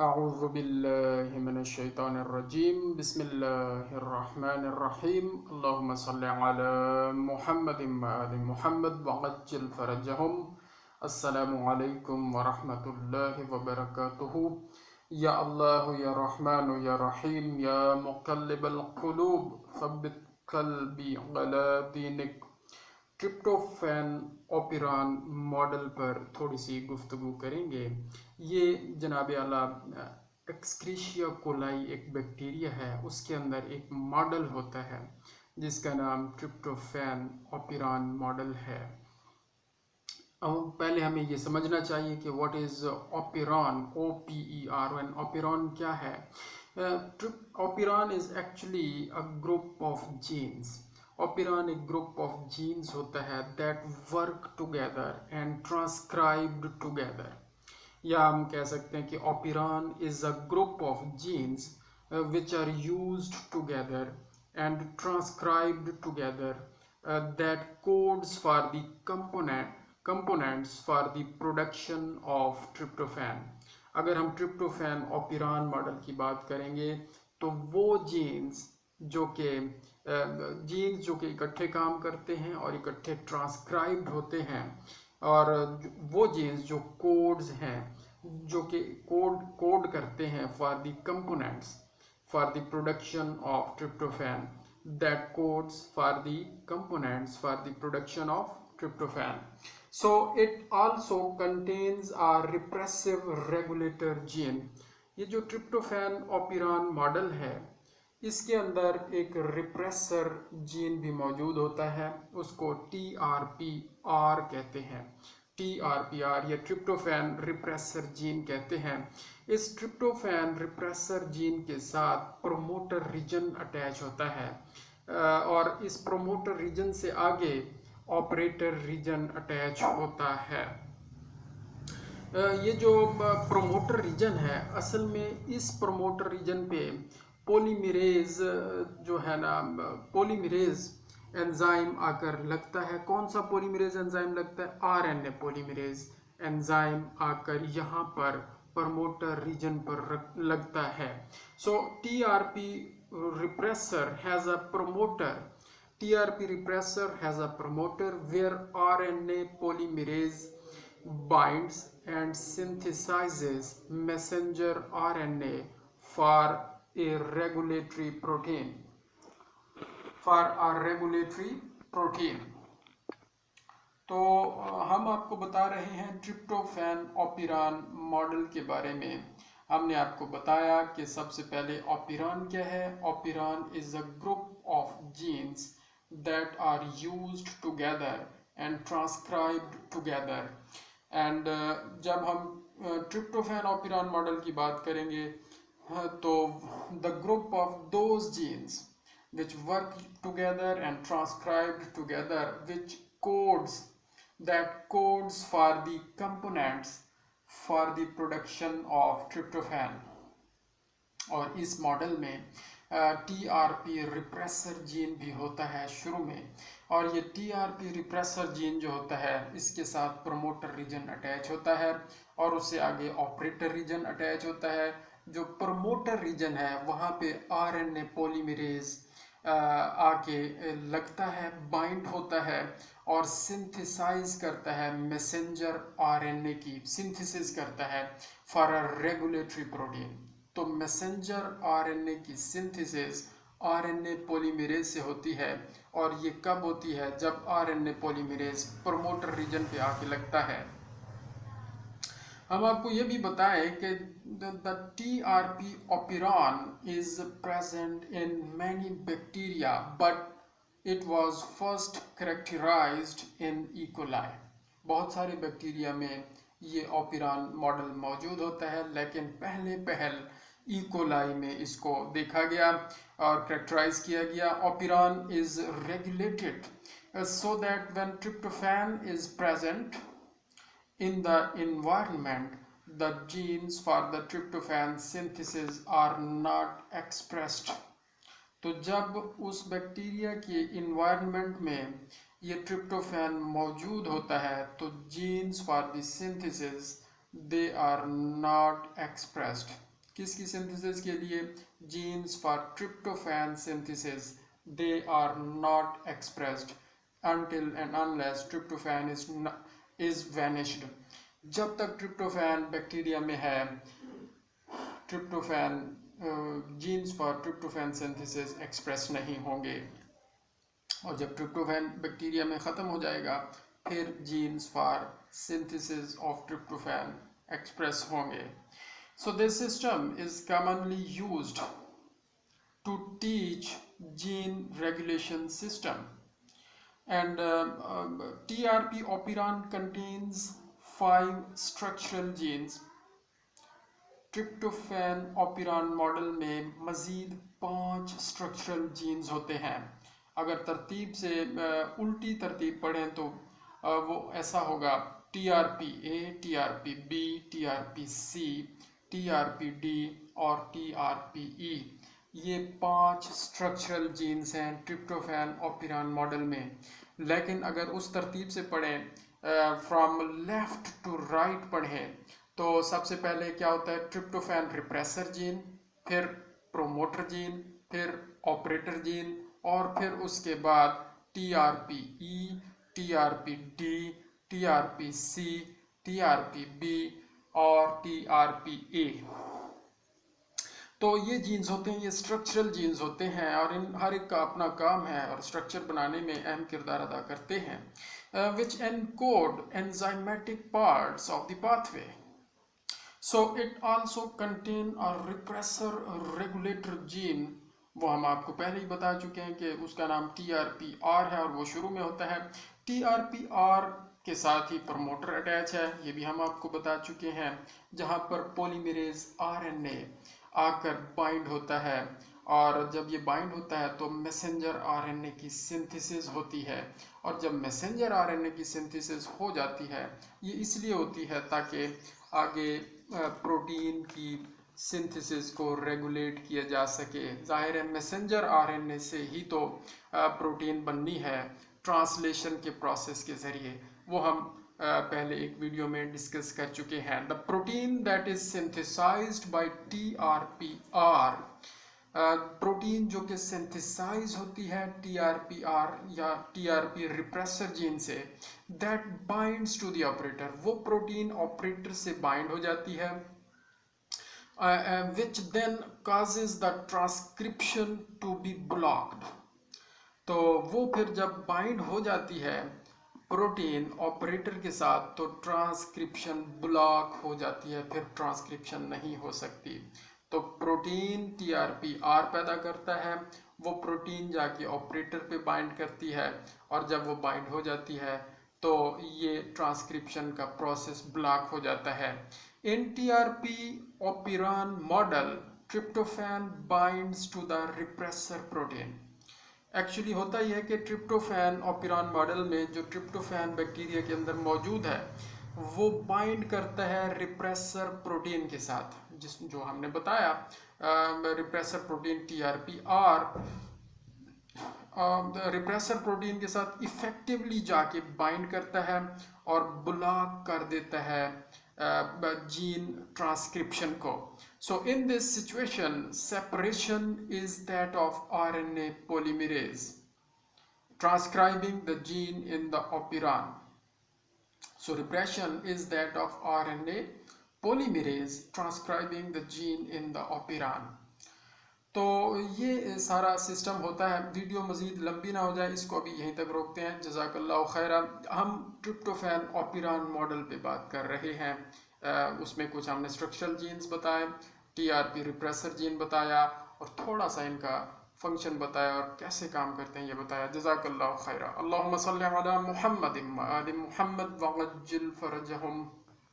अऊज़ु बिल्लाहि मिनश्शैतानिर्रजीम बिस्मिल्लाहिर्रहमानिर्रहीम अल्लाहुम्मा सल्लि अला मुहम्मदिन व आलि मुहम्मद वअज्जिल फरजहुम। अस्सलामु अलैकुम व रहमतुल्लाहि व बरकातुहू। या अल्लाह या रहमान या रहीम या मुक़ल्लिबल क़ुलूब सब्बित क़ल्बी अला दीनिक। ट्रिप्टोफैन ओपिरान मॉडल पर थोड़ी सी गुफ्तगू करेंगे। ये जनाब आला एक्सक्रीशिया कोलाई एक बैक्टीरिया है, उसके अंदर एक मॉडल होता है जिसका नाम ट्रिप्टोफैन ओपिरान मॉडल है। अब पहले हमें ये समझना चाहिए कि what is operon, OPERON। Operon क्या है? Operon is actually a group of genes. Operon एक ग्रुप ऑफ जीन्स होता है that work together and transcribed together. या हम कह सकते हैं कि operon is a group of genes which are used together and transcribed together that codes for the components for the production of tryptophan। अगर हम ट्रिप्टोफैन ओपिरान मॉडल की बात करेंगे तो वो जीन्स जो कि इकट्ठे काम करते हैं और इकट्ठे ट्रांसक्राइब्ड होते हैं, और वो जीन्स जो कोड्स हैं जो कि कोड करते हैं for the components for the production of tryptophan, that codes for the components for the production of tryptophan. So it also contains a repressive regulator gene। ये जो ट्रिप्टोफैन ओपिरान मॉडल है इसके अंदर एक रिप्रेसर जीन भी मौजूद होता है, उसको TRPR कहते हैं। TRPR या ट्रिप्टोफैन रिप्रेसर जीन कहते हैं। इस ट्रिप्टोफैन रिप्रेसर जीन के साथ प्रोमोटर रीजन अटैच होता है और इस प्रोमोटर रीजन से आगे ऑपरेटर रीजन अटैच होता है। ये जो प्रोमोटर रीजन है, असल में इस प्रोमोटर रीजन पे पोलीमरेज जो है ना, पोलीमरेज एंजाइम आकर लगता है। कौन सा पोलीमरेज एंजाइम लगता है? RNA पोलीमरेज एंजाइम आकर यहाँ पर प्रमोटर रीजन पर लगता है। सो TRP repressor has a promoter। TRP repressor has a promoter where RNA polymerase binds and synthesizes messenger RNA for a regulatory protein। तो हम आपको बता रहे हैं ट्रिप्टोफैन ओपिरान मॉडल के बारे में। हमने आपको बताया कि सबसे पहले ओपिरान क्या है। Operon is a group of genes that are used together and transcribed together. And जब हम ट्रिप्टोफैन ओपिरान मॉडल की बात करेंगे तो the group of those genes which work together and transcribed together which codes for the components for the production of tryptophan। और इस model में TRP repressor gene भी होता है शुरू में, और ये TRP रिप्रेसर जीन जो होता है इसके साथ प्रमोटर रीजन अटैच होता है और उससे आगे ऑपरेटर रीजन अटैच होता है। जो प्रमोटर रीजन है वहाँ पे RNA पोलीमरेज आके लगता है, बाइंड होता है और सिंथेसाइज करता है, मैसेंजर RNA की सिंथेसिस करता है फॉर अ रेगुलेटरी प्रोटीन। तो मैसेंजर RNA की सिंथेसिस RNA पोलीमरेज से होती है, और ये कब होती है? जब RNA पोलीमरेज प्रमोटर रीजन पे आके लगता है। हम आपको ये भी बताएं कि the TRP operon is present in many bacteria but it was first characterized in E. coli। बहुत सारे बैक्टीरिया में ये ओपिरान मॉडल मौजूद होता है, लेकिन पहल E. coli में इसको देखा गया और कैरेक्टराइज किया गया। Operon is regulated so that when tryptophan is present in the environment, the genes for the tryptophan synthesis are not expressed। तो जब उस बैक्टीरिया के इन्वायरमेंट में ये ट्रिप्टोफैन मौजूद होता है तो genes for the synthesis they are not expressed. किसकी सिंथेसिस के लिए? Genes for tryptophan synthesis, they are not expressed until and unless tryptophan is vanished. जब तक ट्रिप्टोफैन बैक्टीरिया में है, tryptophan genes for tryptophan synthesis express नहीं होंगे, और जब ट्रिप्टोफैन बैक्टीरिया में ख़त्म हो जाएगा फिर genes for synthesis of tryptophan express होंगे. So this system is commonly used to teach gene regulation system. And TRP operon contains 5 structural genes. Tryptophan operon model में मज़ीद 5 स्ट्रक्चरल जीन्स होते हैं. अगर तरतीब से उल्टी तरतीब पढ़ें तो वो ऐसा होगा: TRPA, TRPB, TRPC, TRPD और TRPE. ये 5 स्ट्रक्चरल जीन्स हैं ट्रिप्टोफैन ओपेरॉन मॉडल में. लेकिन अगर उस तरतीब से पढ़ें, फ्रॉम लेफ्ट टू राइट पढ़ें, तो सबसे पहले क्या होता है? ट्रिप्टोफैन रिप्रेसर जीन, फिर प्रोमोटर जीन, फिर ऑपरेटर जीन, और फिर उसके बाद TRPE, TRPD, TRPC, TRPB और TRPA. तो ये जीन्स होते हैं, ये स्ट्रक्चरल जीन्स होते हैं, और इन हर एक का अपना काम है और स्ट्रक्चर बनाने में अहम किरदार अदा करते हैं. which encode enzymatic parts of the pathway. So it also contain a repressor regulator gene. वो हम आपको पहले ही बता चुके हैं कि उसका नाम TRPR है और वो शुरू में होता है. TRPR के साथ ही प्रमोटर अटैच है, ये भी हम आपको बता चुके हैं, जहाँ पर पॉलीमरेज RNA आकर बाइंड होता है, और जब ये बाइंड होता है तो मैसेंजर RNA की सिंथेसिस होती है. और जब मैसेंजर RNA की सिंथेसिस हो जाती है, ये इसलिए होती है ताकि आगे प्रोटीन की सिंथेसिस को रेगुलेट किया जा सके. जाहिर है मैसेंजर RNA से ही तो प्रोटीन बननी है ट्रांसलेशन के प्रोसेस के ज़रिए. वो हम पहले एक वीडियो में डिस्कस कर चुके हैं. The protein that is synthesised by TRPR, protein जो कि सिंथेसाइज होती है TRPR या TRP रिप्रेसर जीन से, that binds to the operator, वो प्रोटीन ऑपरेटर से बाइंड हो जाती है, which then causes the transcription to be blocked. तो वो फिर जब बाइंड हो जाती है प्रोटीन ऑपरेटर के साथ, तो ट्रांसक्रिप्शन ब्लॉक हो जाती है, फिर ट्रांसक्रिप्शन नहीं हो सकती. तो प्रोटीन TRPR पैदा करता है, वो प्रोटीन जाके ऑपरेटर पे बाइंड करती है, और जब वो बाइंड हो जाती है तो ये ट्रांसक्रिप्शन का प्रोसेस ब्लॉक हो जाता है. In TRP operon model tryptophan binds to the repressor protein. Actually होता यह है कि ट्रिप्टोफैन ओपेरॉन मॉडल में जो ट्रिप्टोफैन बैक्टीरिया के अंदर मौजूद है, वो बाइंड करता है रिप्रेसर प्रोटीन के साथ, जो हमने बताया repressor protein TRPR repressor protein के साथ इफेक्टिवली जाके बाइंड करता है और ब्लॉक कर देता है जीन ट्रांसक्रिप्शन को. So in this situation, separation is that of RNA polymerase transcribing the gene in the operon. So repression is that of RNA polymerase transcribing the gene in the operon. तो ये सारा system होता है. Video मज़ीद लंबी ना हो जाए, इसको अभी यहीं तक रोकते हैं. जज़ाकल्लाहु खैरा. हम ट्रिप्टोफैन ओपेरॉन मॉडल पे बात कर रहे हैं. उसमें कुछ हमने स्ट्रक्चरल जीन्स बताए, TRP रिप्रेसर जीन बताया, और थोड़ा सा इनका फंक्शन बताया और कैसे काम करते हैं ये बताया. जज़ाकल्लाहु खैरा. अल्लाहुम्मा सल्ली अला मुहम्मद व आलि मुहम्मद वअज्जिल फरजहुम.